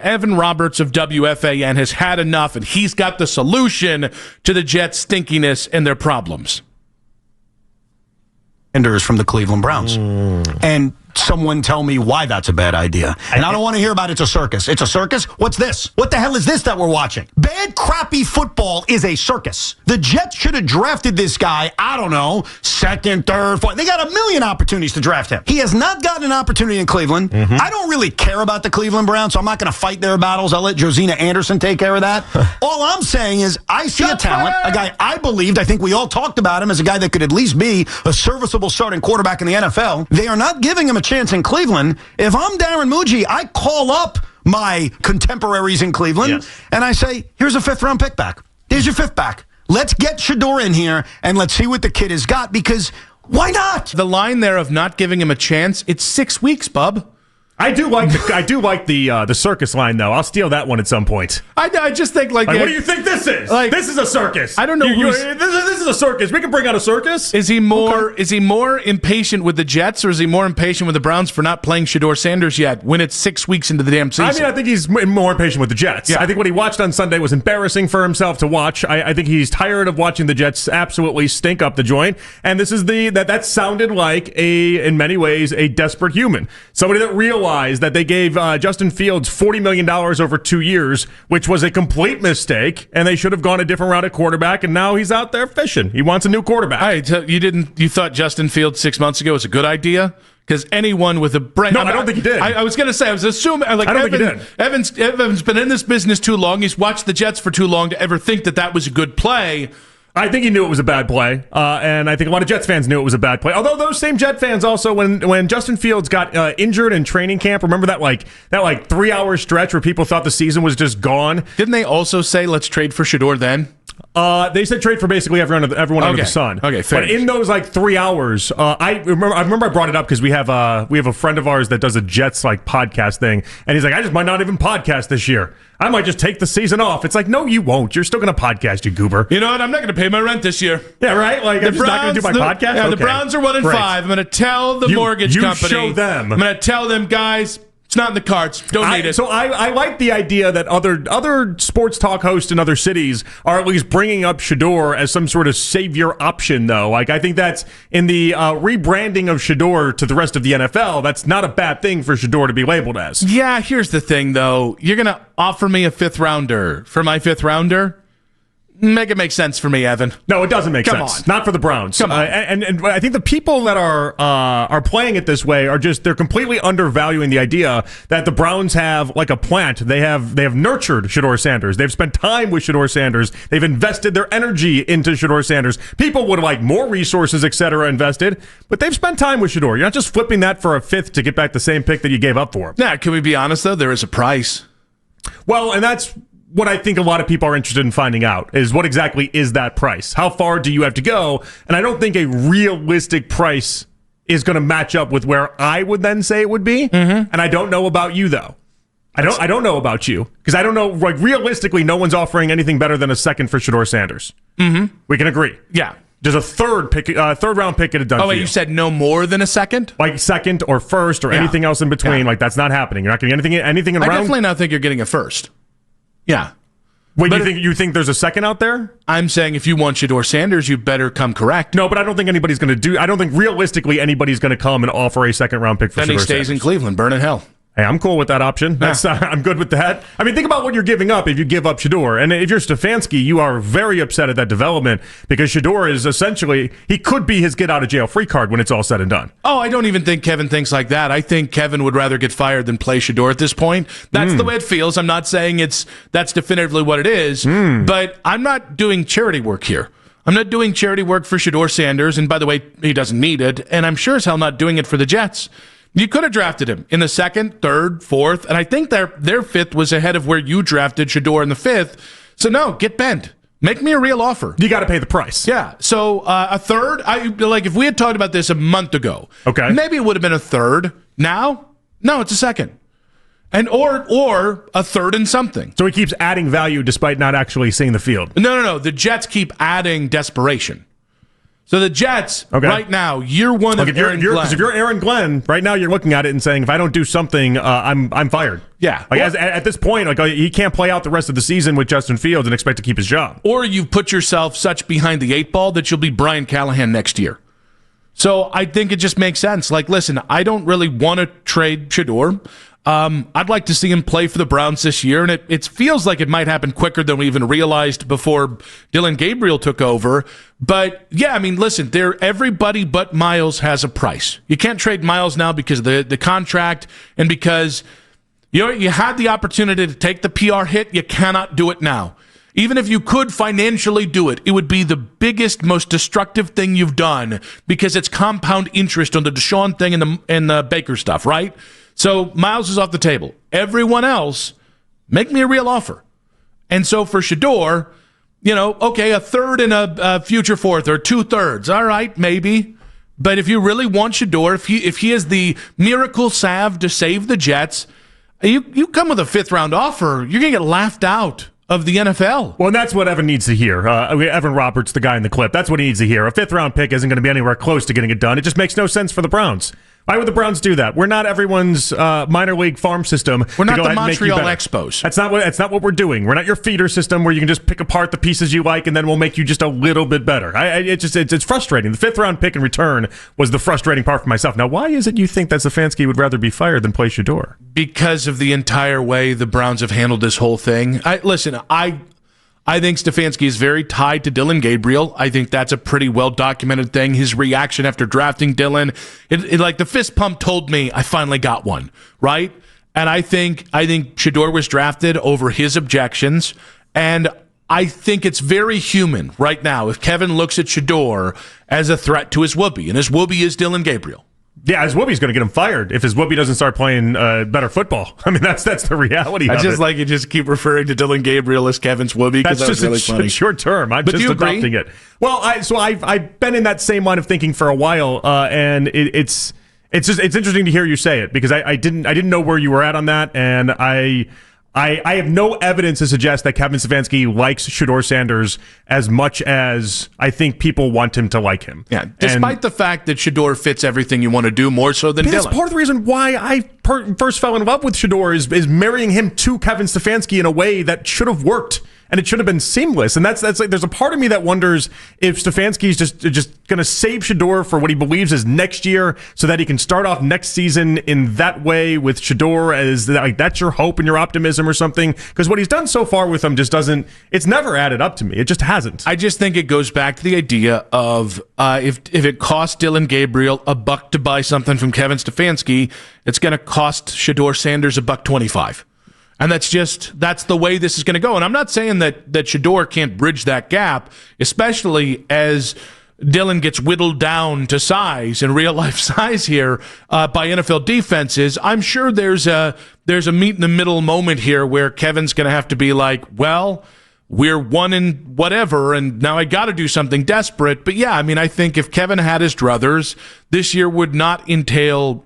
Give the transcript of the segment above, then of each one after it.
Evan Roberts of WFAN has had enough, and he's got the solution to the Jets' stinkiness and their problems. Sanders from the Cleveland Browns. And someone tell me why that's a bad idea. And I don't want to hear about it's a circus. It's a circus? What's this? What the hell is this that we're watching? Bad, crappy football is a circus. The Jets should have drafted this guy, I don't know, second, third, fourth. They got a million opportunities to draft him. He has not gotten an opportunity in Cleveland. I don't really care about the Cleveland Browns, so I'm not going to fight their battles. I'll let Josina Anderson take care of that. All I'm saying is I see a talent, a guy I think we all talked about him as a guy that could at least be a serviceable starting quarterback in the NFL. They are not giving him a chance in Cleveland. If I'm Darren Muji, I call up my contemporaries in Cleveland and I say, here's a fifth-round pick back. Here's your fifth back. Let's get Shedeur in here and let's see what the kid has got, because why not? The line there of not giving him a chance, it's 6 weeks, bub. I do like the circus line, though. I'll steal that one at some point. I just think like what do you think this is? This is a circus. I don't know. This is a circus. We can bring out a circus. Is he more impatient with the Jets, or is he more impatient with the Browns for not playing Shedeur Sanders yet when it's 6 weeks into the damn season? I think he's more impatient with the Jets. Yeah. I think what he watched on Sunday was embarrassing for himself to watch. I think he's tired of watching the Jets absolutely stink up the joint. And this is that sounded like in many ways a desperate human, somebody that realized that they gave Justin Fields $40 million over 2 years, which was a complete mistake, and they should have gone a different route at quarterback, and now he's out there fishing. He wants a new quarterback. You thought Justin Fields 6 months ago was a good idea? Because anyone with a brain... No, I don't think he did. I was going to say, I was assuming... I don't think he did. Evan's been in this business too long. He's watched the Jets for too long to ever think that was a good play. I think he knew it was a bad play, and I think a lot of Jets fans knew it was a bad play. Although those same Jet fans also, when Justin Fields got injured in training camp, remember that 3-hour stretch where people thought the season was just gone? Didn't they also say let's trade for Shedeur then? They said trade for basically everyone under the sun. Okay, fair. But in those 3 hours, I remember I brought it up because we have a friend of ours that does a Jets podcast thing, and he's like, I just might not even podcast this year. I might just take the season off. It's like, no, you won't. You're still going to podcast, you goober. You know what? I'm not going to pay my rent this year. Yeah, right? I'm just not going to do my podcast? Yeah, okay. The Browns are 1-5. I'm going to tell the mortgage company. You show them. I'm going to tell them, guys, it's not in the cards. Don't need it. So I like the idea that other sports talk hosts in other cities are at least bringing up Shedeur as some sort of savior option, though. I think that's in the rebranding of Shedeur to the rest of the NFL. That's not a bad thing for Shedeur to be labeled as. Yeah, here's the thing, though. You're going to offer me a fifth rounder for my fifth rounder? Make it make sense for me, Evan. No, it doesn't make sense. Come on. Not for the Browns. Come on. And I think the people that are playing it this way they're completely undervaluing the idea that the Browns have a plant. They have nurtured Shedeur Sanders. They've spent time with Shedeur Sanders. They've invested their energy into Shedeur Sanders. People would like more resources, et cetera, invested, but they've spent time with Shedeur. You're not just flipping that for a fifth to get back the same pick that you gave up for him. Yeah, can we be honest, though? There is a price. Well, and that's what I think a lot of people are interested in finding out is what exactly is that price? How far do you have to go? And I don't think a realistic price is going to match up with where I would then say it would be. Mm-hmm. And I don't know about you, though. I don't know about you because I don't know. Realistically, no one's offering anything better than a second for Shedeur Sanders. Mm-hmm. We can agree. Yeah. There's a third round pick get it done. Oh, wait, you said no more than a second? Second or first or anything else in between. Yeah. That's not happening. You're not getting anything in round. I definitely not think you're getting a first. Yeah. Wait, you think there's a second out there? I'm saying if you want Shedeur Sanders, you better come correct. No, but I don't think anybody's going to do. I don't think realistically anybody's going to come and offer a second round pick for Shedeur Sanders. Then he stays in Cleveland, burn in hell. Hey, I'm cool with that option. I'm good with that. I mean, think about what you're giving up if you give up Shedeur. And if you're Stefanski, you are very upset at that development because Shedeur is essentially, he could be his get-out-of-jail-free card when it's all said and done. Oh, I don't even think Kevin thinks like that. I think Kevin would rather get fired than play Shedeur at this point. That's the way it feels. I'm not saying that's definitively what it is, but I'm not doing charity work here. I'm not doing charity work for Shedeur Sanders, and by the way, he doesn't need it, and I'm sure as hell not doing it for the Jets. You could have drafted him in the second, third, fourth, and I think their fifth was ahead of where you drafted Shedeur in the fifth. So no, get bent. Make me a real offer. You got to pay the price. Yeah. So a third, if we had talked about this a month ago, okay, maybe it would have been a third. Now, no, it's a second. And or a third and something. So he keeps adding value despite not actually seeing the field. No. The Jets keep adding desperation. So the Jets, right now, year one of Aaron Glenn. Because if you're Aaron Glenn, right now you're looking at it and saying, if I don't do something, I'm fired. Yeah. At this point, he can't play out the rest of the season with Justin Fields and expect to keep his job. Or you've put yourself such behind the eight ball that you'll be Brian Callahan next year. So I think it just makes sense. Like, listen, I don't really want to trade Shedeur. I'd like to see him play for the Browns this year, and it feels like it might happen quicker than we even realized before Dillon Gabriel took over. But, yeah, I mean, listen, everybody but Miles has a price. You can't trade Miles now because of the contract and because you had the opportunity to take the PR hit. You cannot do it now. Even if you could financially do it, it would be the biggest, most destructive thing you've done because it's compound interest on the Deshaun thing and the Baker stuff, right? So Miles is off the table. Everyone else, make me a real offer. And so for Shedeur, okay, a third and a future fourth or 2/3. All right, maybe. But if you really want Shedeur, if he is the miracle salve to save the Jets, you come with a 5th-round offer, you're going to get laughed out of the NFL. Well, and that's what Evan needs to hear. Evan Roberts, the guy in the clip, that's what he needs to hear. A 5th-round pick isn't going to be anywhere close to getting it done. It just makes no sense for the Browns. Why would the Browns do that? We're not everyone's minor league farm system. We're not the Montreal Expos. That's not what we're doing. We're not your feeder system where you can just pick apart the pieces you like and then we'll make you just a little bit better. It's frustrating. The 5th-round pick in return was the frustrating part for myself. Now, why is it you think that Stefanski would rather be fired than play Shedeur? Because of the entire way the Browns have handled this whole thing. I think Stefanski is very tied to Dillon Gabriel. I think that's a pretty well-documented thing. His reaction after drafting Dillon, like the fist pump told me I finally got one, right? And I think Shedeur was drafted over his objections, and I think it's very human right now if Kevin looks at Shedeur as a threat to his whoopee, and his whoopee is Dillon Gabriel. Yeah, his whoopie's going to get him fired if his whoopie doesn't start playing better football. I mean, that's the reality of it. I just like you just keep referring to Dillon Gabriel as Kevin's whoopie because that's really funny. Short term. I'm just adopting it. Well, I've been in that same line of thinking for a while, and it's interesting to hear you say it because I didn't know where you were at on that, and I have no evidence to suggest that Kevin Stefanski likes Shedeur Sanders as much as I think people want him to like him. Yeah, despite the fact that Shedeur fits everything you want to do more so than Dillon. That's part of the reason why I first fell in love with Shedeur is marrying him to Kevin Stefanski in a way that should have worked. And it should have been seamless. And that's like there's a part of me that wonders if Stefanski's just going to save Shedeur for what he believes is next year so that he can start off next season in that way with Shedeur as like that's your hope and your optimism or something. Because what he's done so far with him just doesn't, it's never added up to me. It just hasn't. I just think it goes back to the idea of if it costs Dillon Gabriel $1 to buy something from Kevin Stefanski, it's going to cost Shedeur Sanders $1.25. And that's the way this is going to go. And I'm not saying that Shedeur can't bridge that gap, especially as Dillon gets whittled down to size and real life size here by NFL defenses. I'm sure there's a meet in the middle moment here where Kevin's going to have to be like, well, we're one in whatever, and now I got to do something desperate. But yeah, I mean, I think if Kevin had his druthers, this year would not entail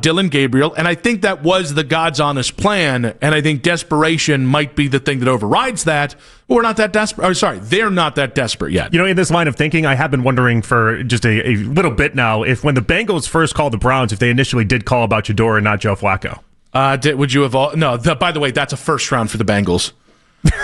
Dillon Gabriel, and I think that was the God's honest plan, and I think desperation might be the thing that overrides that. We're not that desperate. Oh, sorry, they're not that desperate yet. In this line of thinking, I have been wondering for just a little bit now if when the Bengals first called the Browns, if they initially did call about Shedeur and not Joe Flacco. Would you have all? No, by the way, that's a first round for the Bengals.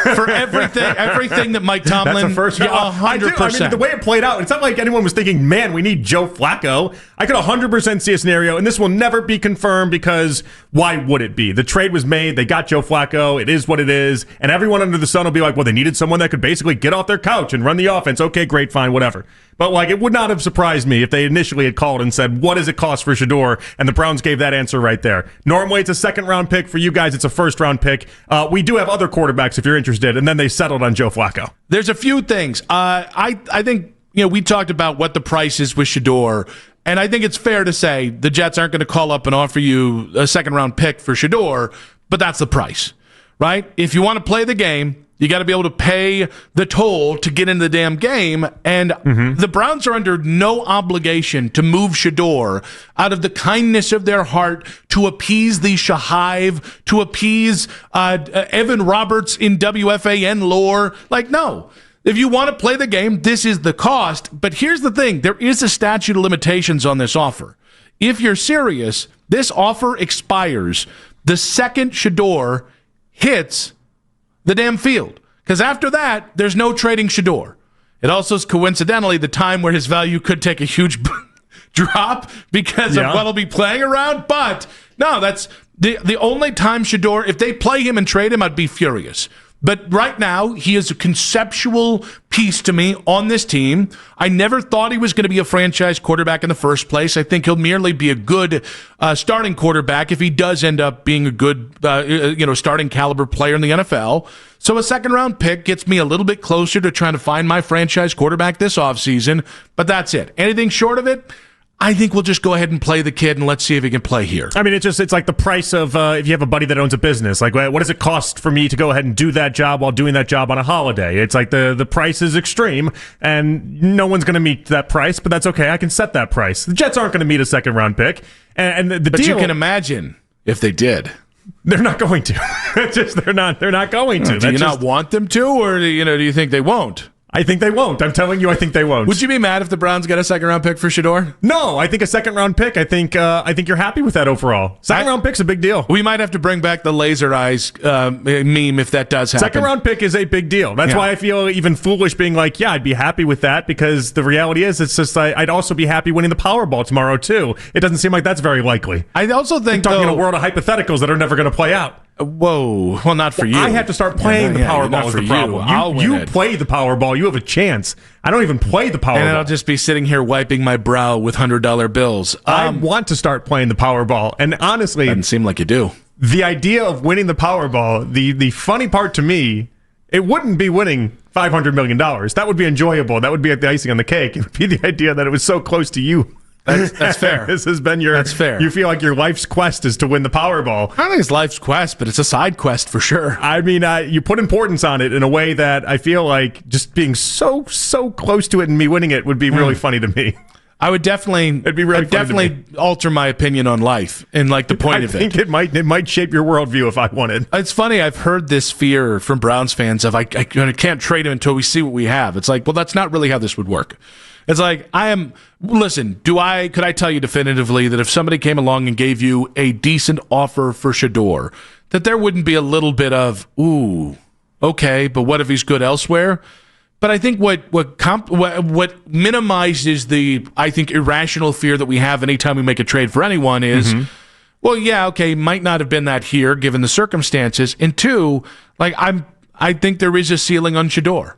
For everything that Mike Tomlin, that's a first round. 100%. I mean, the way it played out, it's not like anyone was thinking, man, we need Joe Flacco. I could 100% see a scenario, and this will never be confirmed because why would it be? The trade was made. They got Joe Flacco. It is what it is. And everyone under the sun will be like, well, they needed someone that could basically get off their couch and run the offense. Okay, great, fine, whatever. But it would not have surprised me if they initially had called and said, what does it cost for Shedeur? And the Browns gave that answer right there. Normally, it's a second-round pick. For you guys, it's a first-round pick. We do have other quarterbacks if you're interested, and then they settled on Joe Flacco. There's a few things. I think we talked about what the price is with Shedeur, and I think it's fair to say the Jets aren't going to call up and offer you a second-round pick for Shedeur, but that's the price, right? If you want to play the game, you got to be able to pay the toll to get into the damn game, and the Browns are under no obligation to move Shedeur out of the kindness of their heart to appease the Shahive, to appease Evan Roberts in WFAN lore. No. If you want to play the game, this is the cost. But here's the thing. There is a statute of limitations on this offer. If you're serious, this offer expires the second Shedeur hits the damn field. Because after that, there's no trading Shedeur. It also is coincidentally the time where his value could take a huge drop because of what he'll be playing around. But no, that's the only time Shedeur, if they play him and trade him, I'd be furious. But right now, he is a conceptual piece to me on this team. I never thought he was going to be a franchise quarterback in the first place. I think he'll merely be a good starting quarterback if he does end up being a good starting caliber player in the NFL. So a second-round pick gets me a little bit closer to trying to find my franchise quarterback this offseason, but that's it. Anything short of it, I think we'll just go ahead and play the kid and let's see if he can play here. I mean, it's like the price of if you have a buddy that owns a business. Like, what does it cost for me to go ahead and do that job while doing that job on a holiday? It's like the price is extreme, and no one's going to meet that price, but that's okay. I can set that price. The Jets aren't going to meet a second-round pick. And the but deal, you can imagine if they did. They're not going to. They're not going to. Do you not want them to, or do you think they won't? I think they won't. I'm telling you, I think they won't. Would you be mad if the Browns got a second-round pick for Shedeur? No, I think a second-round pick. I think you're happy with that overall. Second-round pick's a big deal. We might have to bring back the laser eyes meme if that does happen. Second-round pick is a big deal. That's why I feel even foolish being like, yeah, I'd be happy with that, because the reality is it's just I'd also be happy winning the Powerball tomorrow, too. It doesn't seem like that's very likely. I also think, we're talking in a world of hypotheticals that are never going to play out. Whoa. Well, not for you. I have to start playing the Powerball is the problem. You play the Powerball. You have a chance. I don't even play the Powerball. And I'll just be sitting here wiping my brow with $100 bills. I want to start playing the Powerball. And honestly, doesn't seem like you do. The idea of winning the Powerball, the funny part to me, it wouldn't be winning $500 million. That would be enjoyable. That would be the icing on the cake. It would be the idea that it was so close to you. That's fair. This has been that's fair. You feel like your life's quest is to win the Powerball. I don't think it's life's quest, but it's a side quest for sure. I mean, you put importance on it in a way that I feel like just being so close to it and me winning it would be really funny to me. I would definitely, alter my opinion on life and like the point of it. I think it might shape your worldview if I wanted. It's funny. I've heard this fear from Browns fans of I can't trade him until we see what we have. It's like, well, that's not really how this would work. It's like listen, could I tell you definitively that if somebody came along and gave you a decent offer for Shedeur, that there wouldn't be a little bit of, ooh, okay, but what if he's good elsewhere? But I think what minimizes the, I think, irrational fear that we have anytime we make a trade for anyone is, well, yeah, okay, might not have been that here given the circumstances. And two, I think there is a ceiling on Shedeur.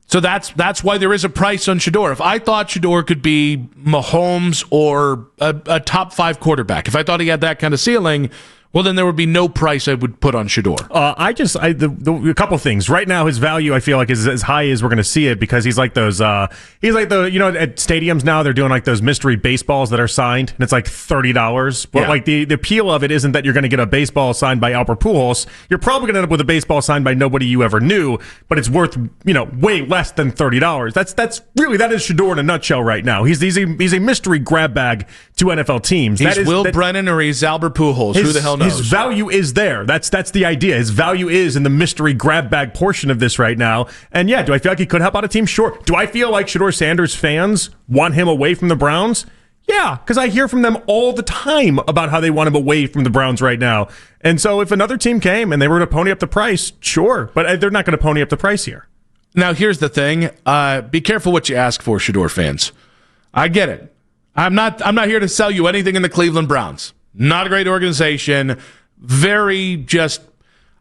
So that's why there is a price on Shedeur. If I thought Shedeur could be Mahomes or a top 5 quarterback, if I thought he had that kind of ceiling, well, then there would be no price I would put on Shedeur. A couple things. Right now, his value, I feel like, is as high as we're going to see it because he's like those, at stadiums now, they're doing like those mystery baseballs that are signed, and it's like $30. But like the appeal of it isn't that you're going to get a baseball signed by Albert Pujols. You're probably going to end up with a baseball signed by nobody you ever knew, but it's worth, way less than $30. That is Shedeur in a nutshell right now. He's a mystery grab bag to NFL teams. He's Will Brennan or he's Albert Pujols. Who the hell knows? His value is there. That's the idea. His value is in the mystery grab bag portion of this right now. And yeah, do I feel like he could help out a team? Sure. Do I feel like Shedeur Sanders fans want him away from the Browns? Yeah, because I hear from them all the time about how they want him away from the Browns right now. And so if another team came and they were to pony up the price, sure. But they're not going to pony up the price here. Now, here's the thing. Be careful what you ask for, Shedeur fans. I get it. I'm not here to sell you anything in the Cleveland Browns. Not a great organization. Very just...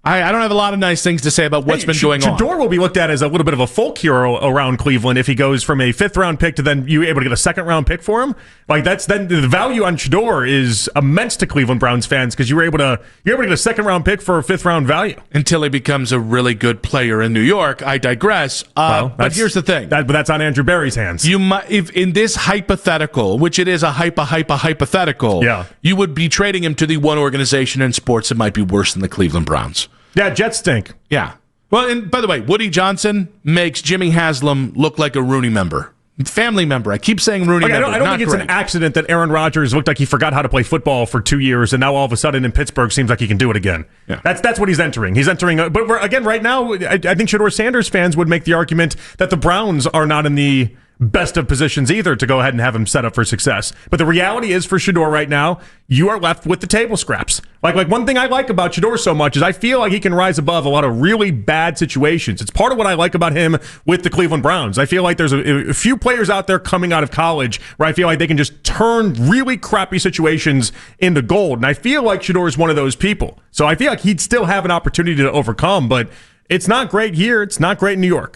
I don't have a lot of nice things to say about what's been going on. Shedeur will be looked at as a little bit of a folk hero around Cleveland if he goes from a 5th-round pick to then you able to get a 2nd-round pick for him. Like then the value on Shedeur is immense to Cleveland Browns fans because you're able to get a 2nd-round pick for a 5th-round value until he becomes a really good player in New York. I digress. But here's the thing. But that's on Andrew Berry's hands. You might, if in this hypothetical, which it is a hypothetical, you would be trading him to the one organization in sports that might be worse than the Cleveland Browns. Yeah, Jets stink. Yeah. Well, and by the way, Woody Johnson makes Jimmy Haslam look like a Rooney member. Family member. I keep saying Rooney member. I don't think it's an accident that Aaron Rodgers looked like he forgot how to play football for 2 years, and now all of a sudden in Pittsburgh seems like he can do it again. Yeah. That's what he's entering. He's entering. But again, right now, I think Shedeur Sanders fans would make the argument that the Browns are not in the best of positions either to go ahead and have him set up for success. But the reality is for Shedeur right now, you are left with the table scraps. Like one thing I like about Shedeur so much is I feel like he can rise above a lot of really bad situations. It's part of what I like about him with the Cleveland Browns. I feel like there's a few players out there coming out of college where I feel like they can just turn really crappy situations into gold. And I feel like Shedeur is one of those people. So I feel like he'd still have an opportunity to overcome, but it's not great here. It's not great in New York.